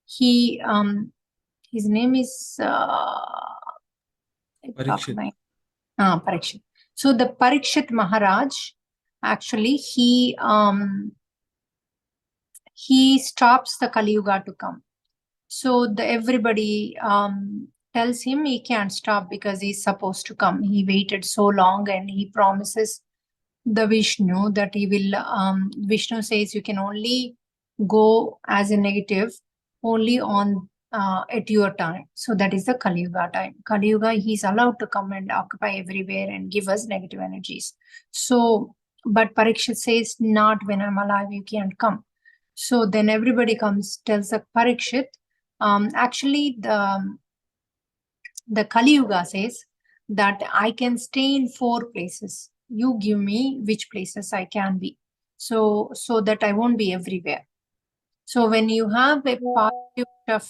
he his name is Parikshith. Parikshit. So the Parikshit Maharaj, actually, he stops the Kali Yuga to come. So everybody tells him he can't stop because he's supposed to come. He waited so long, and he promises the Vishnu that he will. Vishnu says you can only go as a negative only on at your time. So that is the Kali Yuga time. Kali Yuga, he's allowed to come and occupy everywhere and give us negative energies. So, but Parikshit says, not when I'm alive, you can't come. So then everybody comes, tells the Parikshit. Actually, the Kali Yuga says that I can stay in 4 places. You give me which places I can be, so that I won't be everywhere. So when you have a part of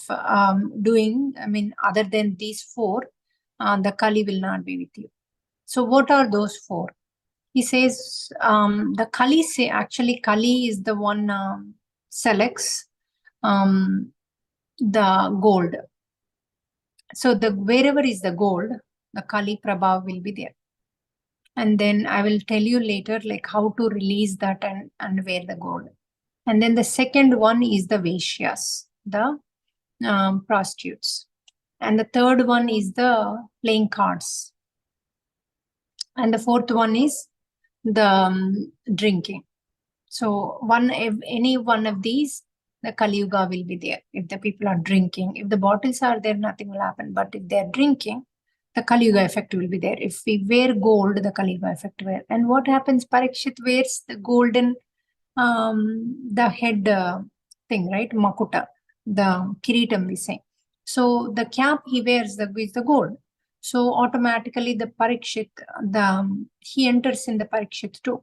doing, I mean, other than these 4, the Kali will not be with you. So what are those 4? He says the Kali say, actually Kali is the one selects the gold. So wherever is the gold, the Kali Prabhav will be there. And then I will tell you later like how to release that and wear the gold. And then the second one is the Vaishyas, the prostitutes. And the third one is the playing cards. And the fourth one is the drinking. So any one of these, the Kali Yuga will be there. If the people are drinking, if the bottles are there, nothing will happen. But if they're drinking, the Kali Yuga effect will be there. If we wear gold, the Kali Yuga effect will. And what happens? Parikshit wears the golden, the head thing, right? Makuta, the kiritam we say. So the cap he wears is the gold. So automatically the Parikshit, he enters in the Parikshit too.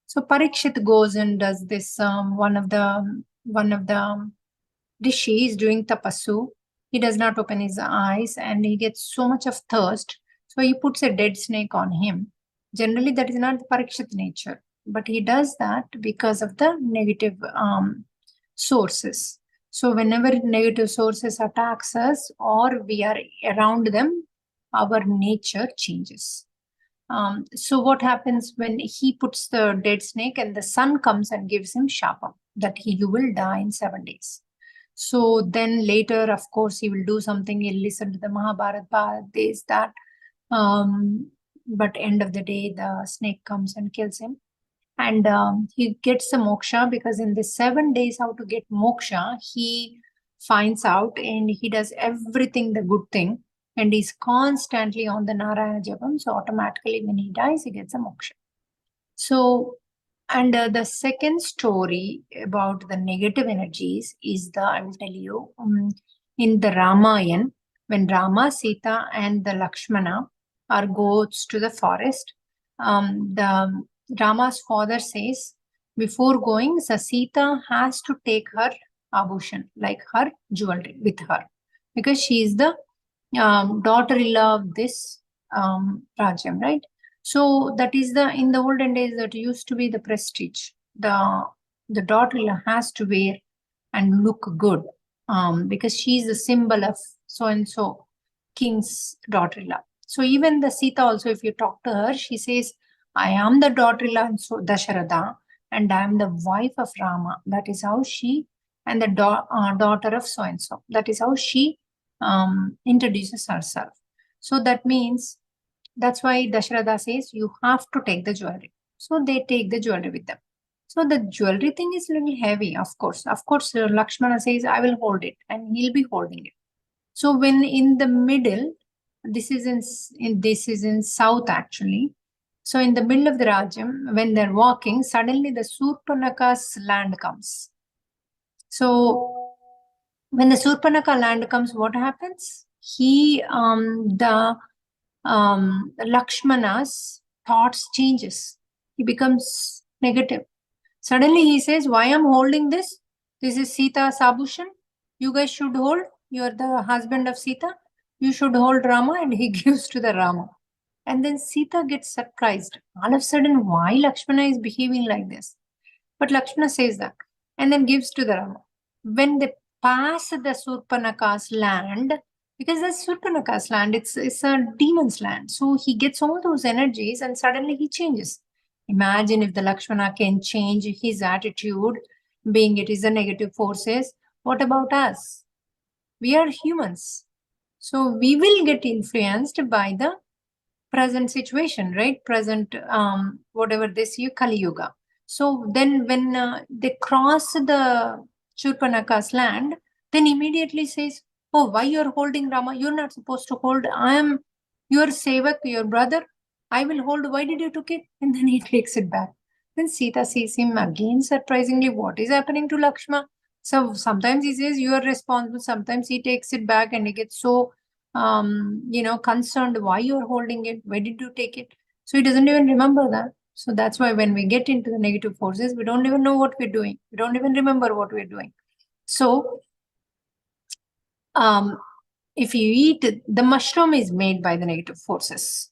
So Parikshit goes and does this. One of the rishi is doing tapassu. He does not open his eyes, and he gets so much of thirst. So he puts a dead snake on him. Generally, that is not the Parikshit nature, but he does that because of the negative sources. So whenever negative sources attacks us or we are around them, our nature changes. So what happens when he puts the dead snake and the sun comes and gives him shapam that you will die in 7 days. So then later, of course, he will do something. He'll listen to the Mahabharata, this, that. But end of the day, the snake comes and kills him. And he gets the moksha because in the 7 days how to get moksha, he finds out and he does everything the good thing. And he's constantly on the Narayana Japam. So automatically when he dies, he gets a moksha. So, and the second story about the negative energies is I will tell you, in the Ramayana, when Rama, Sita and the Lakshmana goes to the forest, the Rama's father says, before going, Sita has to take her abhushan, like her jewelry with her, because she is the daughter-in-law of this Rajam, right? So that is in the olden days that used to be the prestige. The daughter-in-law has to wear and look good because she is the symbol of so-and-so king's daughter-in-law. So even the Sita also, if you talk to her, she says, I am the daughter-in-law of Dasharatha and I am the wife of Rama. That is how she, and the daughter of so-and-so. That is how she introduces herself. So that means, that's why Dasharatha says, you have to take the jewelry. So they take the jewelry with them. So the jewelry thing is a little heavy, of course. Of course, Lakshmana says, I will hold it, and he'll be holding it. So when in the middle, this is in south actually. So in the middle of the Rajam, when they're walking, suddenly the Surpanaka's land comes. So when the Surpanaka land comes, what happens? Lakshmana's thoughts changes. He becomes negative. Suddenly he says, why I'm holding this? This is Sita's abhushan. You guys should hold. You are the husband of Sita. You should hold Rama, and he gives to the Rama. And then Sita gets surprised. All of a sudden, why Lakshmana is behaving like this? But Lakshmana says that and then gives to the Rama. When they pass the Surpanaka's land, because that's Surpanaka's land, it's a demon's land. So he gets all those energies and suddenly he changes. Imagine if the Lakshmana can change his attitude, being it is a negative forces. What about us? We are humans. So we will get influenced by the present situation, right? Present, whatever this you Kali Yuga. So then when they cross the Shurpanaka's land, then immediately says, oh, why you're holding Rama? You're not supposed to hold. I am your sevak, your brother. I will hold. Why did you took it? And then he takes it back. Then Sita sees him again, surprisingly, what is happening to Lakshma? So sometimes he says, you are responsible. Sometimes he takes it back and he gets so concerned, why you're holding it, where did you take it? So he doesn't even remember that. So that's why when we get into the negative forces, we don't even know what we're doing. We don't even remember what we're doing. So if you eat, the mushroom is made by the negative forces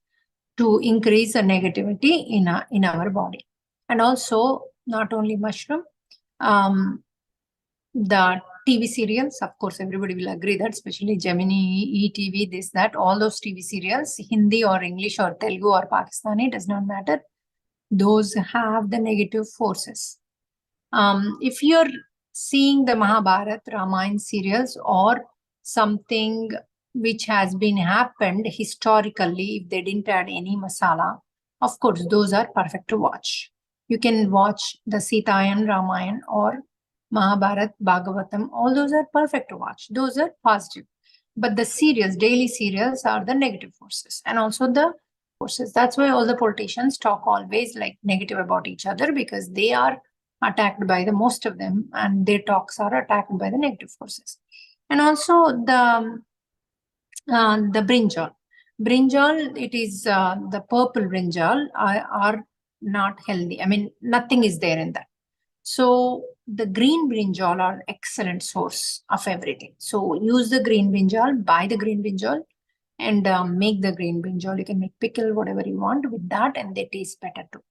to increase the negativity in our body. And also, not only mushroom, the TV serials, of course, everybody will agree that, especially Gemini, ETV, this, that, all those TV serials, Hindi or English or Telugu or Pakistani, does not matter. Those have the negative forces. If you're seeing the Mahabharata, Ramayana serials or something which has been happened historically, if they didn't add any masala, of course, those are perfect to watch. You can watch the Sitayan, Ramayana or Mahabharat, Bhagavatam, all those are perfect to watch. Those are positive. But the serials, daily serials, are the negative forces and also the forces. That's why all the politicians talk always like negative about each other, because they are attacked by the most of them and their talks are attacked by the negative forces. And also the brinjal. Brinjal, it is the purple brinjal are not healthy. I mean, nothing is there in that. So the green brinjal are excellent source of everything. So use the green brinjal, buy the green brinjal, and make the green brinjal. You can make pickle, whatever you want with that, and they taste better too.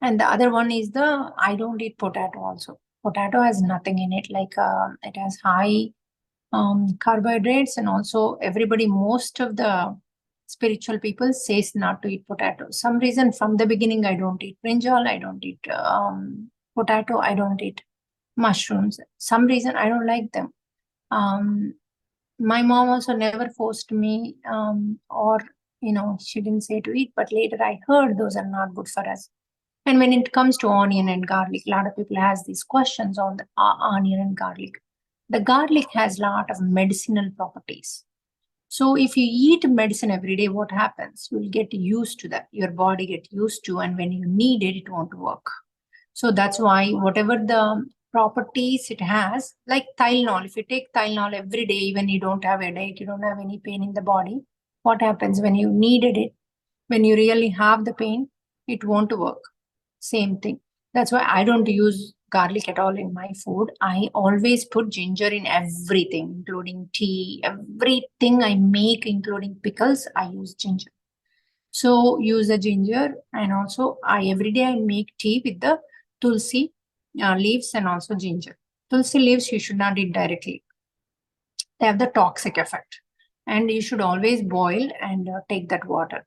And the other one is I don't eat potato also. Potato has nothing in it, like it has high carbohydrates, and also most of the spiritual people says not to eat potato. Some reason from the beginning I don't eat brinjal, I don't eat potato, I don't eat mushrooms. Some reason I don't like them. My mom also never forced me, or she didn't say to eat, but later I heard those are not good for us. And when it comes to onion and garlic, a lot of people has these questions on the onion and garlic. The garlic has a lot of medicinal properties. So if you eat medicine every day, what happens? You'll get used to that. Your body get used to, and when you need it, it won't work. So that's why whatever the properties it has, like Tylenol, if you take Tylenol every day, even you don't have a headache, you don't have any pain in the body, what happens when you needed it? When you really have the pain, it won't work. Same thing. That's why I don't use garlic at all in my food. I always put ginger in everything, including tea. Everything I make, including pickles, I use ginger. So use the ginger, and also every day I make tea with the tulsi leaves and also ginger. Tulsi leaves you should not eat directly. They have the toxic effect, and you should always boil and take that water.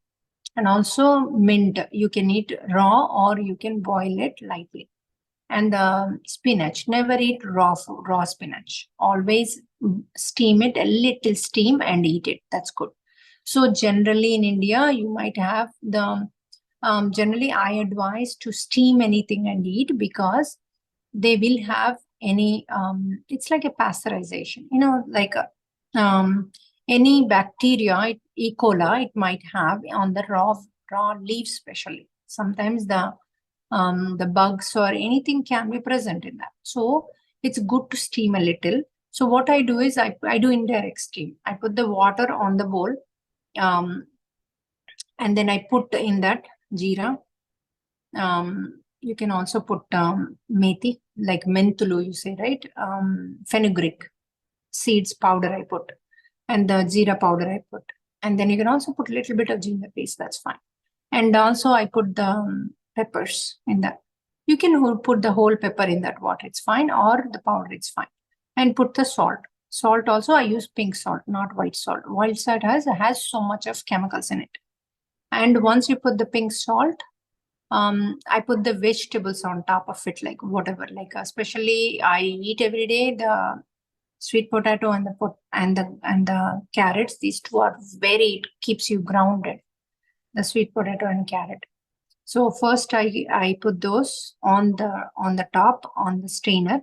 And also mint, you can eat raw or you can boil it lightly. And the spinach, never eat raw food, raw spinach. Always steam it, a little steam, and eat it. That's good. So generally in India, you might have generally I advise to steam anything and eat, because they will have it's like a pasteurization, like any bacteria, E. coli, it might have on the raw leaves, especially. Sometimes the bugs or anything can be present in that. So it's good to steam a little. So what I do is I do indirect steam. I put the water on the bowl, and then I put in that jeera. You can also put methi, like menthulu, you say, right? Fenugreek seeds powder I put, and the jeera powder I put. And then you can also put a little bit of ginger paste, that's fine. And also I put the peppers in that. You can put the whole pepper in that water, it's fine, or the powder, it's fine. and put the salt. Salt also I use pink salt, not white salt. White salt has so much of chemicals in it. And once you put the pink salt, I put the vegetables on top of it, like whatever, like especially I eat every day the sweet potato and the carrots. These two are it keeps you grounded. The sweet potato and carrot. So first I put those on the top on the strainer,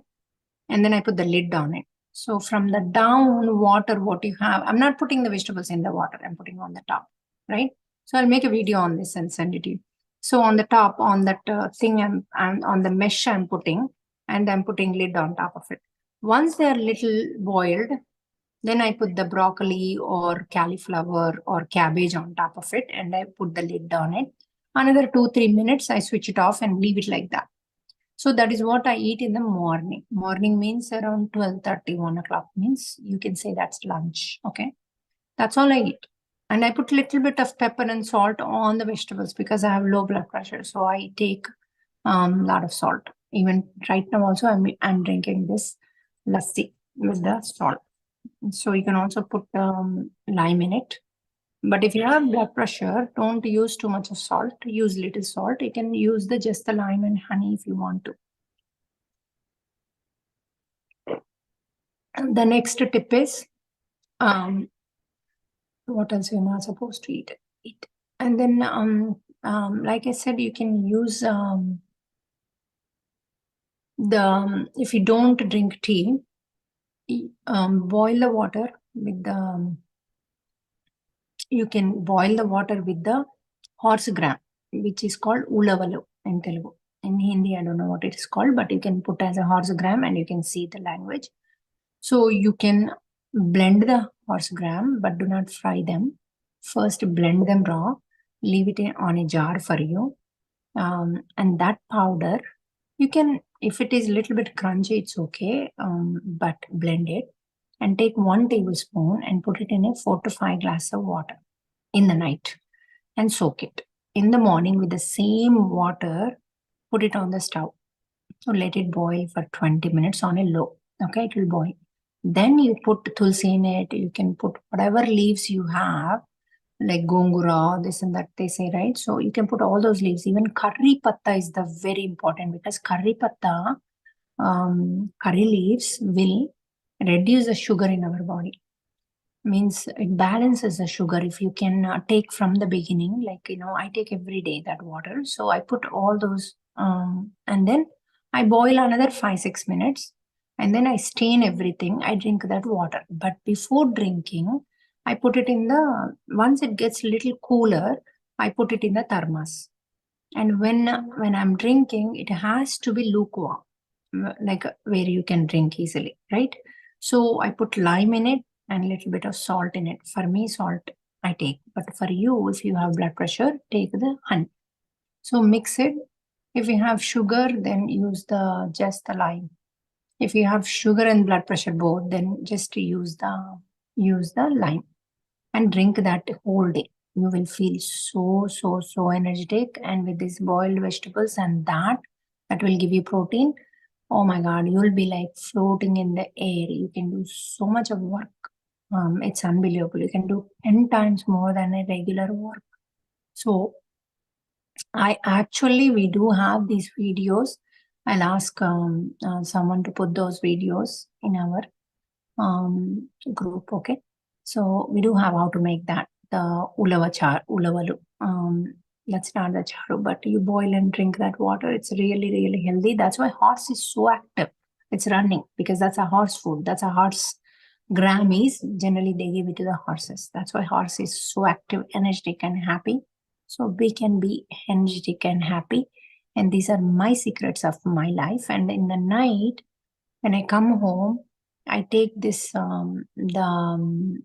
and then I put the lid on it. So from the down water, what you have, I'm not putting the vegetables in the water. I'm putting on the top, right? So I'll make a video on this and send it to you. So on the top, on that thing, I'm on the mesh I'm putting, and I'm putting lid on top of it. Once they are little boiled, then I put the broccoli or cauliflower or cabbage on top of it, and I put the lid on it. Another 2-3 minutes, I switch it off and leave it like that. So that is what I eat in the morning. Morning means around 12:30, 1 o'clock means you can say that's lunch. Okay. That's all I eat. And I put a little bit of pepper and salt on the vegetables because I have low blood pressure. So I take a lot of salt. Even right now also I'm drinking this lassi with the salt. So you can also put lime in it. But if you have blood pressure, don't use too much of salt. Use little salt. You can use just the lime and honey if you want to. And the next tip is, what else you're not supposed to eat? And then, like I said, you can use if you don't drink tea, boil the water with the. You can boil the water with the horse gram, which is called ulavalu in Telugu. In Hindi, I don't know what it is called, but you can put as a horse gram and you can see the language. So you can blend the horse gram, but do not fry them. First, blend them raw, leave it on a jar for you. And that powder, you can, if it is a little bit crunchy, it's okay, but blend it and take 1 tablespoon and put it in a 4 to 5 glasses of water in the night and soak it. In the morning with the same water, put it on the stove. So let it boil for 20 minutes on a low. Okay, it will boil. Then you put tulsi in it. You can put whatever leaves you have, like gongura, this and that they say, right? So you can put all those leaves. Even curry patta is the very important, because curry patta, curry leaves will reduce the sugar in our body. Means it balances the sugar. If you can take from the beginning, like, I take every day that water. So I put all those, and then I boil another 5-6 minutes, and then I stain everything. I drink that water. But before drinking, I put it in once it gets a little cooler, I put it in the thermos. And when I'm drinking, it has to be lukewarm, like where you can drink easily, right? So I put lime in it and a little bit of salt in it. For me, salt I take. But for you, if you have blood pressure, take the honey. So mix it. If you have sugar, then use just the lime. If you have sugar and blood pressure both, then just use the lime and drink that whole day. You will feel so energetic. And with these boiled vegetables and that will give you protein. Oh my God, you'll be like floating in the air. You can do so much of work. It's unbelievable. You can do 10 times more than a regular work. So we do have these videos. I'll ask someone to put those videos in our group. Okay. So we do have how to make that, the ulavalu. Let's start the charu, but you boil and drink that water. It's really, really healthy. That's why horse is so active. It's running because that's a horse food. That's a horse. Grammys, generally they give it to the horses. That's why horse is so active, energetic and happy. So we can be energetic and happy. And these are my secrets of my life. And in the night, when I come home, I take this, the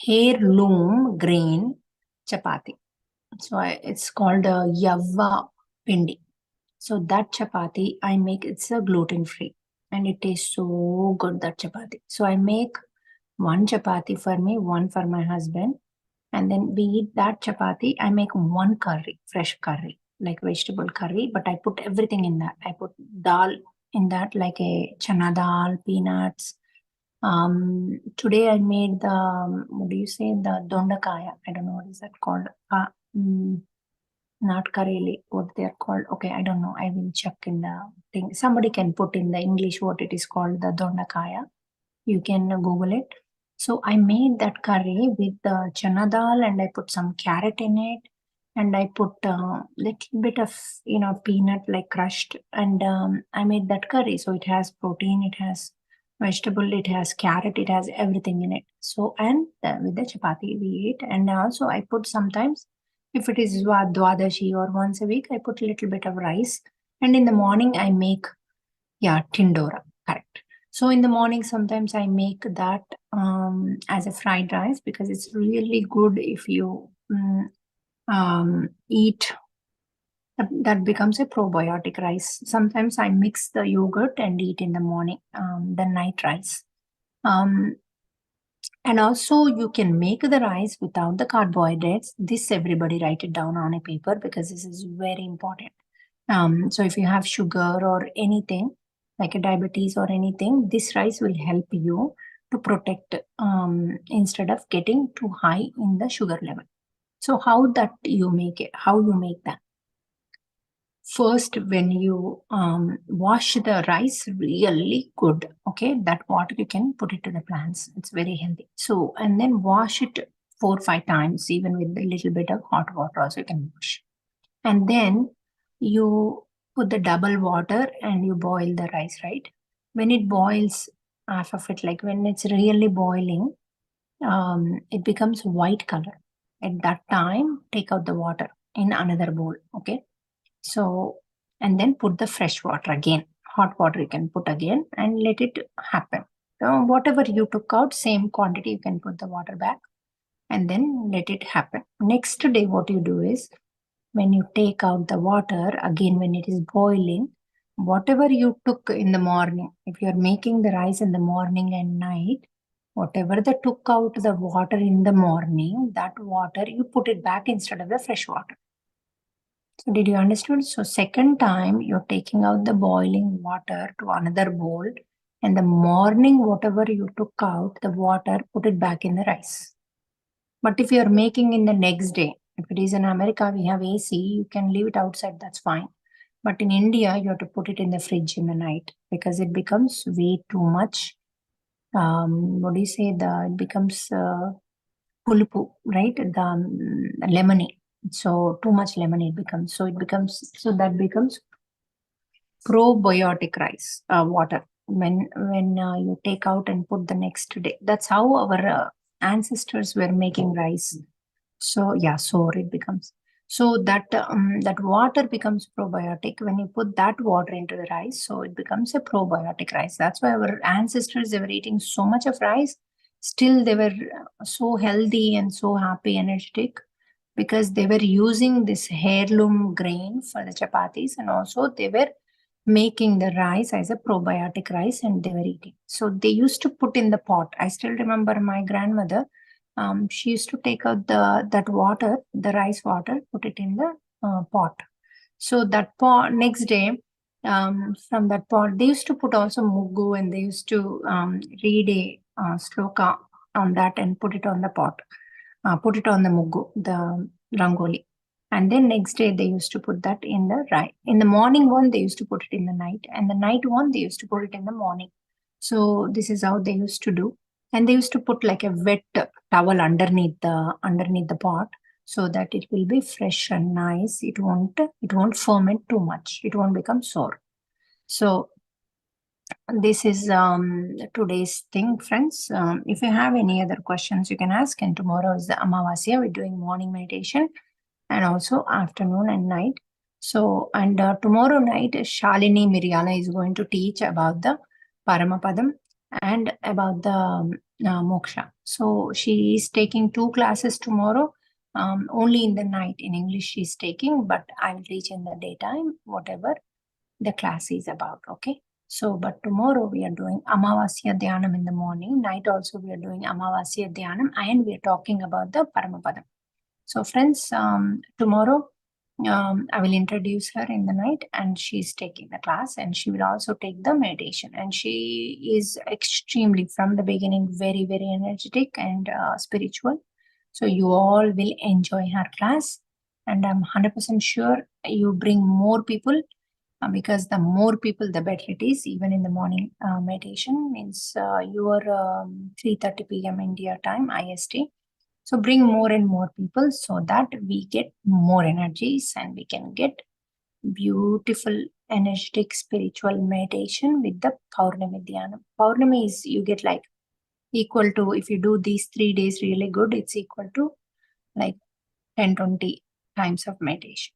heirloom grain chapati. So it's called a yava pindi. So that chapati I make, it's a gluten-free. And it tastes so good, that chapati. So I make 1 chapati for me, 1 for my husband. And then we eat that chapati. I make 1 curry, fresh curry, like vegetable curry. But I put everything in that. I put dal in that, like a chana dal, peanuts, Today I made the, what do you say, the dondakaya. I don't know what is that called. Not kareli, what they are called. Okay, I don't know. I will check in the thing. Somebody can put in the English what it is called, the dondakaya. You can Google it. So I made that curry with the chana dal and I put some carrot in it. And I put a little bit of, peanut like crushed. And I made that curry. So it has protein, it has vegetable, it has carrot, it has everything in it. So, and with the chapati we eat. And also I put sometimes, if it is dwadashi or once a week, I put a little bit of rice. And in the morning I make, tindora, correct. So in the morning, sometimes I make that as a fried rice because it's really good if you eat. That becomes a probiotic rice. Sometimes I mix the yogurt and eat in the morning, the night rice. And also you can make the rice without the carbohydrates. This everybody write it down on a paper because this is very important. So if you have sugar or anything like a diabetes or anything, this rice will help you to protect instead of getting too high in the sugar level. So how that you make it, how you make that? First, when you wash the rice really good, okay, that water you can put it to the plants. It's very healthy. So, and then wash it 4 or 5 times, even with a little bit of hot water also you can wash. And then you put the double water and you boil the rice, right? When it boils, half of it, like when it's really boiling, it becomes white color. At that time, take out the water in another bowl, okay? So, and then put the fresh water again. Hot water you can put again and let it happen. So whatever you took out, same quantity, you can put the water back and then let it happen. Next day, what you do is, when you take out the water, again when it is boiling, whatever you took in the morning, if you are making the rice in the morning and night, whatever they took out the water in the morning, that water you put it back instead of the fresh water. So did you understand? So second time you're taking out the boiling water to another bowl, and the morning whatever you took out the water, put it back in the rice. But if you're making in the next day, if it is in America, we have AC, you can leave it outside, that's fine. But in India, you have to put it in the fridge in the night because it becomes way too much. What do you say? It becomes pulupu, right? The lemony. So too much lemony it becomes. So that becomes probiotic rice, water. When you take out and put the next day. That's how our ancestors were making rice. So sour it becomes. So that water becomes probiotic when you put that water into the rice. So it becomes a probiotic rice. That's why our ancestors, they were eating so much of rice. Still, they were so healthy and so happy, energetic, because they were using this heirloom grain for the chapatis, and also they were making the rice as a probiotic rice and they were eating. So they used to put in the pot. I still remember my grandmother. She used to take out that water, the rice water, put it in the pot. So that pot, next day, from that pot, they used to put also muggu, and they used to read a sloka on that and put it on the pot, put it on the muggu, the rangoli. And then next day they used to put that in the rice. In the morning one, they used to put it in the night, and the night one, they used to put it in the morning. So this is how they used to do. And they used to put like a wet towel underneath the pot, so that it will be fresh and nice. It won't ferment too much. It won't become sour. So this is today's thing, friends. If you have any other questions, you can ask. And tomorrow is the Amavasya. We're doing morning meditation and also afternoon and night. So, and tomorrow night, Shalini Miryala is going to teach about the Paramapadam and about the Moksha. So she is taking 2 classes tomorrow. Only in the night in English she's taking, but I will teach in the daytime, whatever the class is about. Okay. So, but tomorrow we are doing Amavasya Dhyanam in the morning. Night also we are doing Amavasya Dhyanam, and we are talking about the Paramapadam. So friends, tomorrow I will introduce her in the night, and she's taking the class, and she will also take the meditation. And she is extremely, from the beginning, very, very energetic and spiritual. So you all will enjoy her class, and I'm 100% sure you bring more people, because the more people, the better it is. Even in the morning meditation means your 3:30 p.m. India time, IST. So bring more and more people so that we get more energies and we can get beautiful, energetic, spiritual meditation with the Paurnami Dhyana. Paurnami is, you get like equal to, if you do these 3 days really good, it's equal to like 10-20 times of meditation.